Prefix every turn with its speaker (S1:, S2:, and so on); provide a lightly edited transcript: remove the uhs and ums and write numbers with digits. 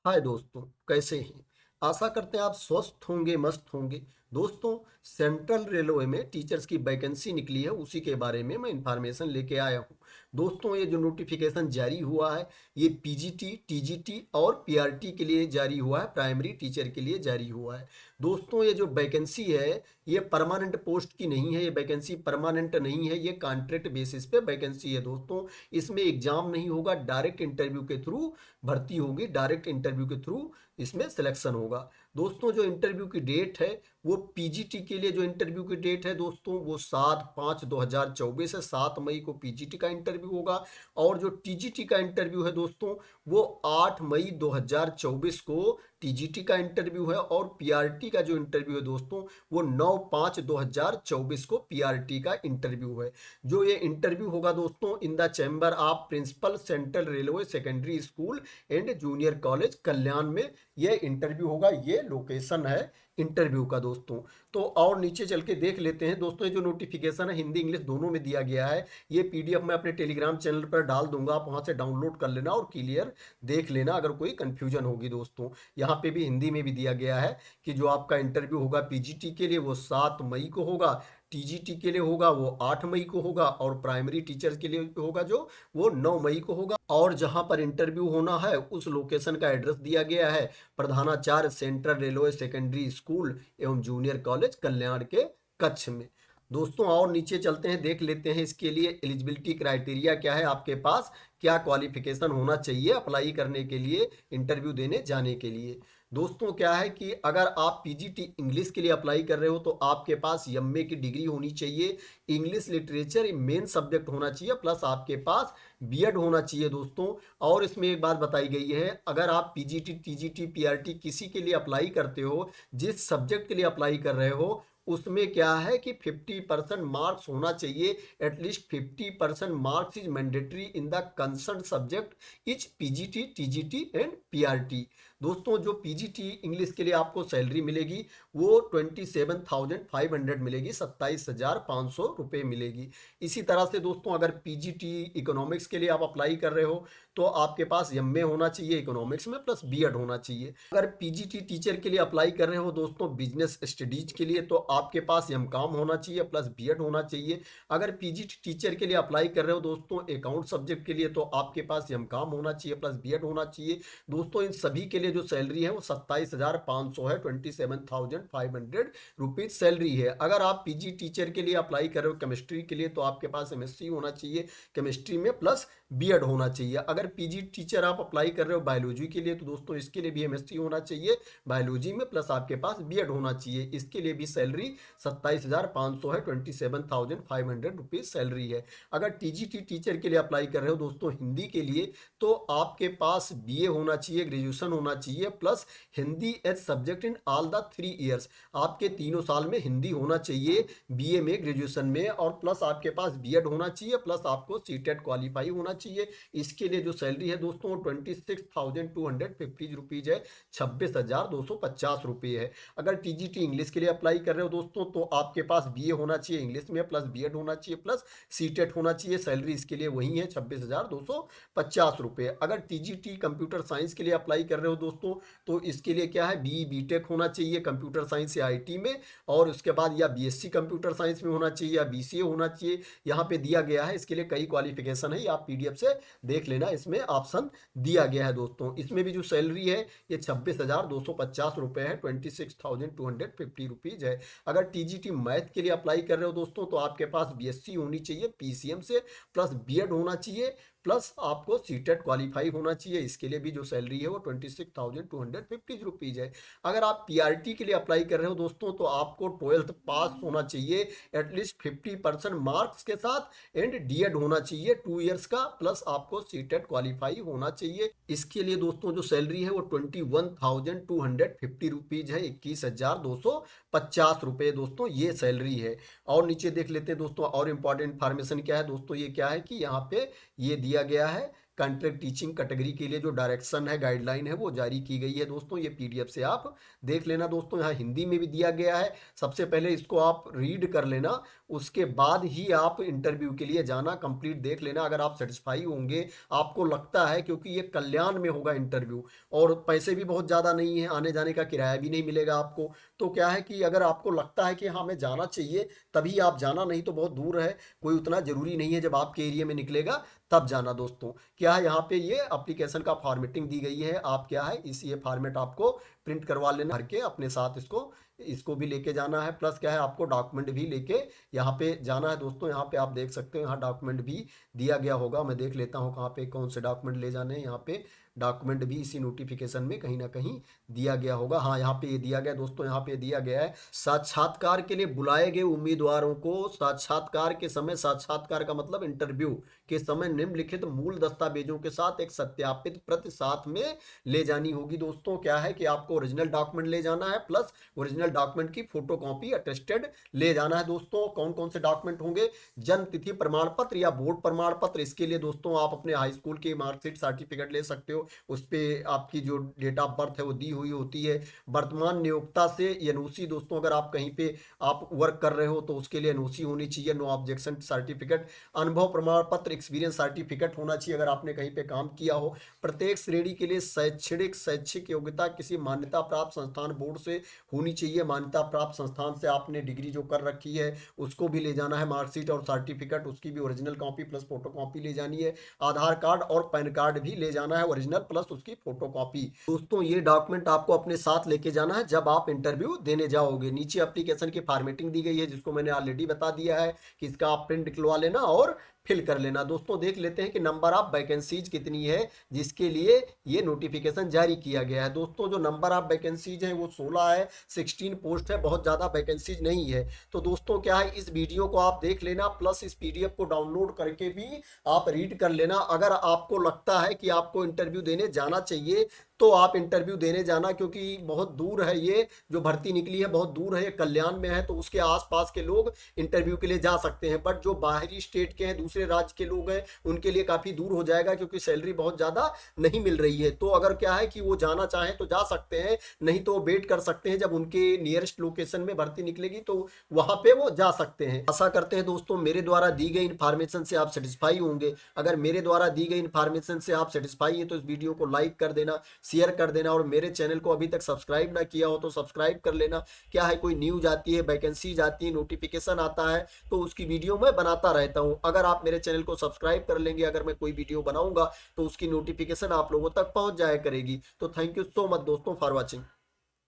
S1: हाय दोस्तों, कैसे हैं। आशा करते हैं आप स्वस्थ होंगे, मस्त होंगे। दोस्तों, सेंट्रल रेलवे में टीचर्स की वैकेंसी निकली है, उसी के बारे में मैं इंफॉर्मेशन लेके आया हूँ। दोस्तों, ये जो नोटिफिकेशन जारी हुआ है, ये पीजीटी, टीजीटी और पीआरटी के लिए जारी हुआ है, प्राइमरी टीचर के लिए जारी हुआ है। दोस्तों, ये जो वैकेंसी है, ये परमानेंट पोस्ट की नहीं है, ये वैकेंसी परमानेंट नहीं है, ये कॉन्ट्रैक्ट बेसिस पे वैकेंसी है। दोस्तों, इसमें एग्जाम नहीं होगा, डायरेक्ट इंटरव्यू के थ्रू भर्ती होगी, डायरेक्ट इंटरव्यू के थ्रू इसमें सिलेक्शन होगा। दोस्तों, जो इंटरव्यू की डेट है, वो पीजीटी के लिए जो इंटरव्यू की डेट है दोस्तों, वो 7/5/2024 है। 7 मई को पीजीटी का इंटरव्यू होगा। और जो टीजीटी का इंटरव्यू है दोस्तों, वो 8 मई 2024 को टीजीटी का इंटरव्यू है। और पीआरटी का जो इंटरव्यू है दोस्तों, वो 9/5/2024 को पीआरटी का इंटरव्यू है। जो ये इंटरव्यू होगा दोस्तों, in the chamber of principal, central railway secondary school and junior college, Kalyan में ये इंटरव्यू होगा। ये लोकेशन है इंटरव्यू का दोस्तों। तो और नीचे चल के देख लेते हैं दोस्तों, ये जो नोटिफिकेशन है हिंदी इंग्लिश दोनों में दिया गया है। ये पीडीएफ मैं अपने टेलीग्राम चैनल पर डाल दूंगा, आप वहां से डाउनलोड कर लेना और क्लियर देख लेना अगर कोई कंफ्यूजन होगी। दोस्तों, यहाँ पे भी हिंदी में भी दिया गया है कि जो आपका इंटरव्यू होगा पीजीटी के लिए वो 7 मई को होगा, टीजीटी के लिए होगा वो 8 मई को होगा, और प्राइमरी टीचर के लिए होगा जो वो 9 मई को होगा। और जहां पर इंटरव्यू होना है उस लोकेशन का एड्रेस दिया गया है, प्रधानाचार्य, सेंट्रल रेलवे सेकेंडरी स्कूल एवं जूनियर कॉलेज, कल्याण के कच्छ में। दोस्तों, और नीचे चलते हैं, देख लेते हैं इसके लिए एलिजिबिलिटी क्राइटेरिया क्या है, आपके पास क्या क्वालिफिकेशन होना चाहिए अप्लाई करने के लिए, इंटरव्यू देने जाने के लिए। दोस्तों, क्या है कि अगर आप पीजीटी इंग्लिश के लिए अप्लाई कर रहे हो तो आपके पास एमए की डिग्री होनी चाहिए। इंग्लिश लिटरेचर मेन सब्जेक्ट होना चाहिए, प्लस आपके पास बीएड होना चाहिए दोस्तों। और इसमें एक बात बताई गई है, अगर आप पीजीटी, टीजीटी, पीआरटी किसी के लिए अप्लाई करते हो, जिस सब्जेक्ट के लिए अप्लाई कर रहे हो, उसमें क्या है कि 50% मार्क्स होना चाहिए। At least 50% marks is mandatory in the concern subject is PGT, TGT and PRT. दोस्तों, जो पीजीटी इंग्लिश के लिए आपको सैलरी मिलेगी वो 27,500 मिलेगी, 27,500 रुपये मिलेगी। इसी तरह से दोस्तों, अगर पीजीटी इकोनॉमिक्स के लिए आप अप्लाई कर रहे हो तो आपके पास एमए होना चाहिए इकोनॉमिक्स में, प्लस बीएड होना चाहिए। अगर पीजीटी टीचर के लिए अप्लाई कर रहे हो दोस्तों बिजनेस स्टडीज के लिए, तो आपके पास एमकॉम होना चाहिए प्लस बीएड होना चाहिए। अगर पीजीटी टीचर के लिए अप्लाई कर रहे हो दोस्तों अकाउंट सब्जेक्ट के लिए, तो आपके पास एमकॉम होना चाहिए प्लस बीएड होना चाहिए। दोस्तों, इन सभी के लिए जो सैलरी है वो 27,500 है, 27,500 रुपीज सैलरी है। अगर आप पीजी टीचर के लिए अप्लाई कर रहे हो केमिस्ट्री के लिए, तो आपके पास एमएससी होना चाहिए केमिस्ट्री में, प्लस बीएड होना चाहिए। अगर पीजी टीचर आप अप्लाई कर रहे हो बायोलॉजी के लिए, तो दोस्तों इसके लिए भी एमएससी होना चाहिए बायोलॉजी में, प्लस आपके पास बीएड होना चाहिए। इसके लिए भी सैलरी 27,500 है, 27,500 रुपीज सैलरी है। अगर टीजीटी टीचर के लिए अप्लाई कर रहे हो दोस्तों हिंदी के लिए, तो आपके पास बीए होना चाहिए, ग्रेजुएशन होना चाहिए, plus Hindi as subject in all the 3 years. आपके तीनों साल में हिंदी होना चाहिए, बीए में, ग्रेजुएशन में, और प्लस आपके पास बीएड होना चाहिए, प्लस आपको सीटेट क्वालिफाई होना चाहिए। इसके लिए जो सैलरी है दोस्तों 26,250 रुपीज है, 26,250 रुपये है। अगर टीजीटी इंग्लिश के लिए अप्लाई कर रहे हो दोस्तों, तो आपके पास बीए होना चाहिए इंग्लिश में, प्लस बीएड होना चाहिए, प्लस सीटेट होना चाहिए। सैलरी इसके लिए वही है, 26,250 रुपये। अगर टीजीटी कंप्यूटर साइंस के लिए अप्लाई कर रहे हो दोस्तों, तो इसके लिए क्या है, बीई बीटेक होना चाहिए कंप्यूटर साइंस या आईटी में, और उसके बाद या बीएससी कंप्यूटर साइंस में होना चाहिए या बीसीए होना चाहिए। यहाँ पे दिया गया है, इसके लिए कई क्वालिफिकेशन है, आप पीडीएफ से देख लेना, इसमें ऑप्शन दिया गया है दोस्तों। इसमें भी जो सैलरी है ये 26,250 रुपये है, 26,250 रुपीज है। अगर टीजीटी मैथ के लिए अप्लाई कर रहे हो दोस्तों, तो आपके पास बीएससी होनी चाहिए पीसीएम से, प्लस बीएड होना चाहिए, प्लस आपको सीटेट क्वालिफाई होना चाहिए। इसके लिए भी जो सैलरी है वो 26,250 रुपीज है। अगर आप पीआरटी के लिए अप्लाई कर रहे हो दोस्तों, तो आपको 12th पास होना चाहिए एटलीस्ट 50% मार्क्स के साथ, एंड डीएड होना चाहिए 2 इयर्स का, प्लस आपको सीटेट क्वालिफाई होना चाहिए। इसके लिए दोस्तों जो सैलरी है वो 21,250 रुपीज है, 21,250 रुपये दोस्तों ये सैलरी है। और नीचे देख लेते हैं दोस्तों, और इंपॉर्टेंट इन्फॉर्मेशन क्या है दोस्तों, ये क्या है कि यहाँ पे ये दिया गया है कॉन्ट्रैक्ट टीचिंग कैटेगरी के लिए जो डायरेक्शन है, गाइडलाइन है, वो जारी की गई है दोस्तों। ये पीडीएफ से आप देख लेना दोस्तों। यहाँ हिंदी में भी दिया गया है। सबसे पहले इसको आप रीड कर लेना, उसके बाद ही आप इंटरव्यू के लिए जाना। कंप्लीट देख लेना। अगर आप सेटिस्फाई होंगे, आपको लगता है, क्योंकि ये कल्याण में होगा इंटरव्यू और पैसे भी बहुत ज़्यादा नहीं है, आने जाने का किराया भी नहीं मिलेगा आपको। तो क्या है कि अगर आपको लगता है कि हाँ हमें जाना चाहिए, तभी आप जाना, नहीं तो बहुत दूर है, कोई उतना ज़रूरी नहीं है। जब आपके एरिया में निकलेगा तब जाना दोस्तों। क्या है, यहाँ पे ये एप्लीकेशन का फॉर्मेटिंग दी गई है। आप क्या है, इस ये फॉर्मेट आपको प्रिंट करवा लेना, भर के अपने साथ इसको इसको भी लेके जाना है। प्लस क्या है, आपको डॉक्यूमेंट भी लेके यहाँ पे जाना है दोस्तों। यहाँ पे आप देख सकते हो, यहाँ डॉक्यूमेंट भी दिया गया होगा। मैं देख लेता हूँ कहाँ पे कौन से डॉक्यूमेंट ले जाने हैं। यहाँ पे डॉक्यूमेंट भी इसी नोटिफिकेशन में कहीं ना कहीं दिया गया होगा। हाँ, यहाँ पे ये दिया गया दोस्तों। यहाँ पे दिया गया है, साक्षात्कार के लिए बुलाए गए उम्मीदवारों को साक्षात्कार के समय, साक्षात्कार का मतलब इंटरव्यू के समय, निम्नलिखित मूल दस्तावेजों के साथ एक सत्यापित प्रति साथ में ले जानी होगी दोस्तों। क्या है कि आपको ओरिजिनल डॉक्यूमेंट ले जाना है, प्लस ओरिजिनल डॉक्यूमेंट की फोटोकॉपी अटेस्टेड ले जाना है दोस्तों। कौन कौन से डॉक्यूमेंट होंगे, जन्म तिथि प्रमाण पत्र या बोर्ड प्रमाण पत्र। इसके लिए दोस्तों आप अपने हाई स्कूल की मार्कशीट, सर्टिफिकेट ले सकते हो। उस पर आपकी जो डेट ऑफ बर्थ है वो दी हुई होती है। वर्तमान नियोक्ता से एनओसी दोस्तों, अगर आप कहीं पे आप वर्क कर रहे हो तो उसके लिए एनओसी होनी चाहिए, नो ऑब्जेक्शन सर्टिफिकेट। अनुभव प्रमाण पत्र, एक्सपीरियंस सर्टिफिकेट होना चाहिए अगर आपने कहीं पे काम किया हो। प्रत्येक श्रेणी के लिए शैक्षिक योग्यता किसी मान्यता प्राप्त संस्थान बोर्ड से होनी चाहिए। मान्यता प्राप्त संस्थान से आपने डिग्री जो कर रखी है उसको भी ले जाना है, मार्कशीट और सर्टिफिकेट, उसकी भी original copy plus photo copy ले जानी है। आधार कार्ड और पैन कार्ड भी ले जाना है, ओरिजिनल प्लस उसकी फोटोकॉपी। दोस्तों ये डॉक्यूमेंट आपको अपने साथ लेके जाना है जब आप इंटरव्यू देने जाओगे। नीचे एप्लीकेशन की फॉर्मेटिंग दी गई है, जिसको मैंने ऑलरेडी बता दिया है कि इसका आप प्रिंट निकलवा लेना और फिल कर लेना। दोस्तों देख लेते हैं कि नंबर ऑफ वैकेंसीज कितनी है जिसके लिए ये नोटिफिकेशन जारी किया गया है। दोस्तों जो नंबर ऑफ वैकेंसीज है वो 16 है, 16 पोस्ट है, बहुत ज़्यादा वैकेंसीज नहीं है। तो दोस्तों क्या है, इस वीडियो को आप देख लेना, प्लस इस पीडीएफ को डाउनलोड करके भी आप रीड कर लेना। अगर आपको लगता है कि आपको इंटरव्यू देने जाना चाहिए तो आप इंटरव्यू देने जाना, क्योंकि बहुत दूर है, ये जो भर्ती निकली है बहुत दूर है, ये कल्याण में है, तो उसके आसपास के लोग इंटरव्यू के लिए जा सकते हैं। बट जो बाहरी स्टेट के हैं, दूसरे राज्य के लोग हैं, उनके लिए काफ़ी दूर हो जाएगा, क्योंकि सैलरी बहुत ज़्यादा नहीं मिल रही है। तो अगर क्या है कि वो जाना चाहें तो जा सकते हैं, नहीं तो वेट कर सकते हैं, जब उनके नियरेस्ट लोकेशन में भर्ती निकलेगी तो वहाँ पे वो जा सकते हैं। आशा करते हैं दोस्तों मेरे द्वारा दी गई इन्फॉर्मेशन से आप सेटिस्फाई होंगे। अगर मेरे द्वारा दी गई इन्फॉर्मेशन से आप सेटिस्फाई है तो इस वीडियो को लाइक कर देना, शेयर कर देना, और मेरे चैनल को अभी तक सब्सक्राइब ना किया हो तो सब्सक्राइब कर लेना। क्या है, कोई न्यूज आती है, वैकेंसीज आती है, नोटिफिकेशन आता है, तो उसकी वीडियो मैं बनाता रहता हूं। अगर आप मेरे चैनल को सब्सक्राइब कर लेंगे, अगर मैं कोई वीडियो बनाऊंगा तो उसकी नोटिफिकेशन आप लोगों तक पहुंच जाया करेगी। तो थैंक यू सो मच दोस्तों फॉर वॉचिंग।